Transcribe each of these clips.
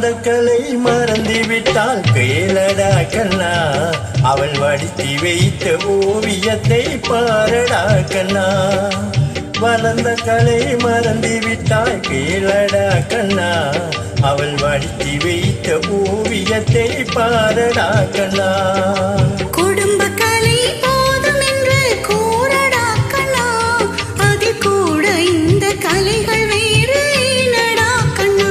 வளர்ந்த கலை மறந்துவிட்டால் கேளடா கண்ணா, அவள் வடித்தி வைத்த ஓவியத்தை பாரடா கண்ணா. வளர்ந்த கலை மறந்துவிட்டால் கேளடா கண்ணா, அவள் வடித்தி வைத்த ஓவியத்தை பாரடா கண்ணா. குடும்ப கலை போதும் என்று கூறடா கண்ணா, அது கூட இந்த கலைகள் வேறு ஏனடா கண்ணா.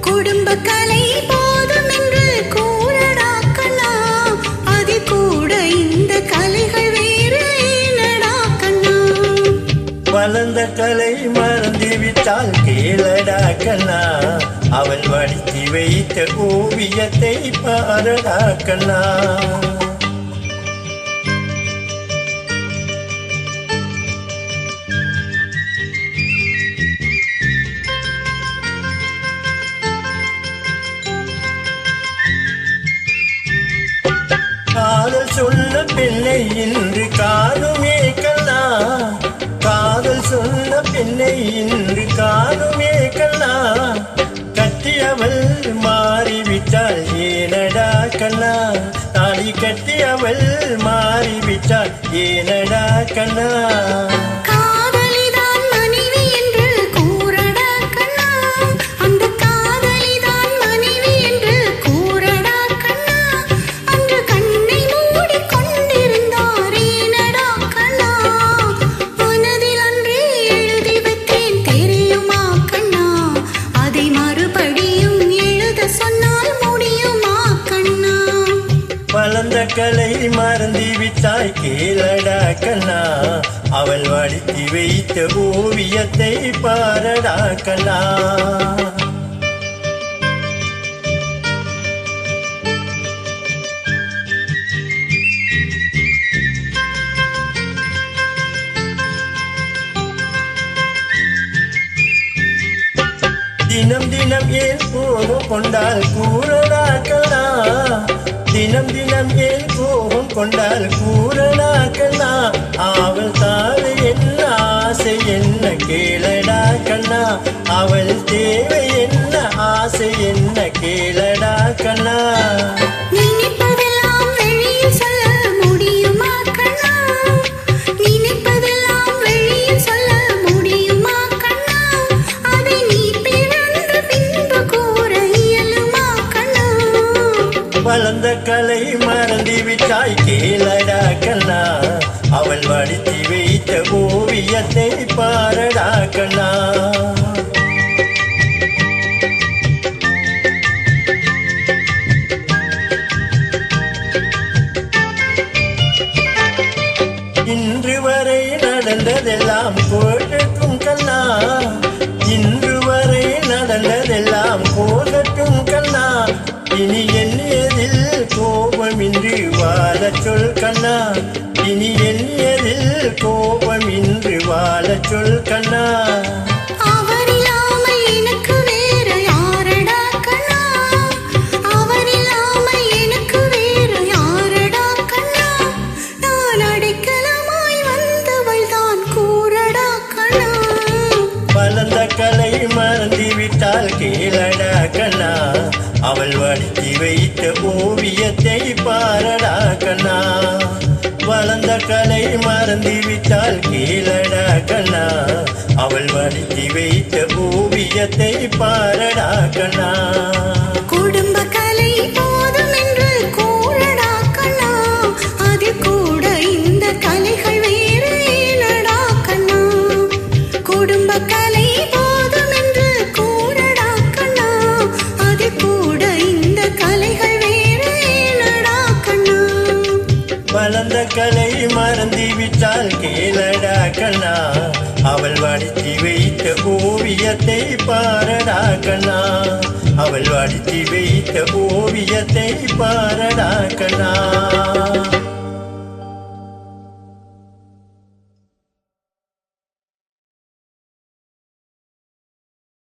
குடும்ப கலை போதும் என்று கூறடா கண்ணா, அது கூட இந்த கலைகள் வேறு ஏனடா கண்ணா. வளர்ந்த கலை மறந்துவிட்டால் கேளடா கண்ணா, அவள் வடித்தி வைத்த ஓவியத்தை பாரடா கண்ணா. காதல் சொன்ன பெண்ணை இன்று காணுமே கண்ணா, காதல் சொன்ன பெண்ணை இன்று காணுமே கண்ணா. கட்டியவள் மாறிவிட்டாள் ஏனடா கண்ணா, தாலி கட்டியவள் மாறிவிட்டாள் ஏனடா கண்ணா. காதலிதான் மனைவி என்று கூறடா கண்ணா, அந்த காதலிதான் மனைவி என்று கூறடா கண்ணா. அன்று கண்ணை மூடிக் கொண்டிருந்தார் ஏனடா கண்ணா, மனதில் அன்றே எழுதி வைத்தேன் தெரியுமா கண்ணா, அதை மறுபடியும் எழுத சொன்னால் முடியுமா கண்ணா. வளர்ந்த கலை மறந்துவிட்டாய் கேளடா கண்ணா, அவள் வடித்தி வைத்த ஓவியத்தை பாரடா கண்ணா. தினம் தினம் ஏன் கோபம் கொண்டால் கூறடா கண்ணா, தினம் தினம் ஏன் கோபம் கொண்டால் கூறடா கண்ணா. அவள் தாழ் என்ன ஆசை என்ன கேளடா கண்ணா, அவள் தேவை என்ன ஆசை என்ன கேளடா கண்ணா. நினைப்பதெல்லாம் வெளியில் சொல்ல முடியுமா கண்ணா, நினைப்பதெல்லாம் வெளியில் சொல்ல முடியுமா கண்ணா. அதை நீ பிறந்த பின்பு கூற இயலுமா கண்ணா. வளர்ந்த கலை மறந்துவிட்டாய் கேளடா கண்ணா, அவள் வடித்தி வைத்த ஓவியத்தை பாரடா கண்ணா. இன்று வரை நடந்ததெல்லாம் போகட்டும் கண்ணா, இன்று வரை நடந்ததெல்லாம் போகட்டும் கண்ணா. இனி எண்ணியதில் கோபமின்றி வாழச் சொல் கண்ணா, இனி எண்ணியதில் கோபமின்றி வாழச் சொல் கண்ணா. அவரில்லாமல் எனக்கு வேறு யாரடா கண்ணா, அவரில்லாமல் எனக்கு வேறு யாரடா கண்ணா. நான் அடைக்கலமாய் வந்தவள் தான் கூறடா கண்ணா. வளர்ந்த கலை மறந்துவிட்டால் கேளடா கண்ணா, அவள் வடித்தி வைத்த ஓவியத்தை பாரடா கண்ணா. வளர்ந்த கலை மறந்துவிட்டால் கேளடா கண்ணா, அவள் வடித்தி வைத்த ஓவியத்தை பாரடா கண்ணா. குடும்ப கலை போதும் என்று கூறடா கண்ணா, அது கூட இந்த கலைகள் வேறு ஏனடா கண்ணா. குடும்ப கலை போதும் என்று கூறடா கண்ணா, அது கூட இந்த கலைகள் வேறு ஏனடா கண்ணா. வளர்ந்த கலை மறந்துவிட்டால் கேளடா கண்ணா, அவள் வடித்தி வைத்த ஓவியத்தை பாரடா கண்ணா, அவள் வடித்தி வைத்த ஓவியத்தை பாரடா கண்ணா.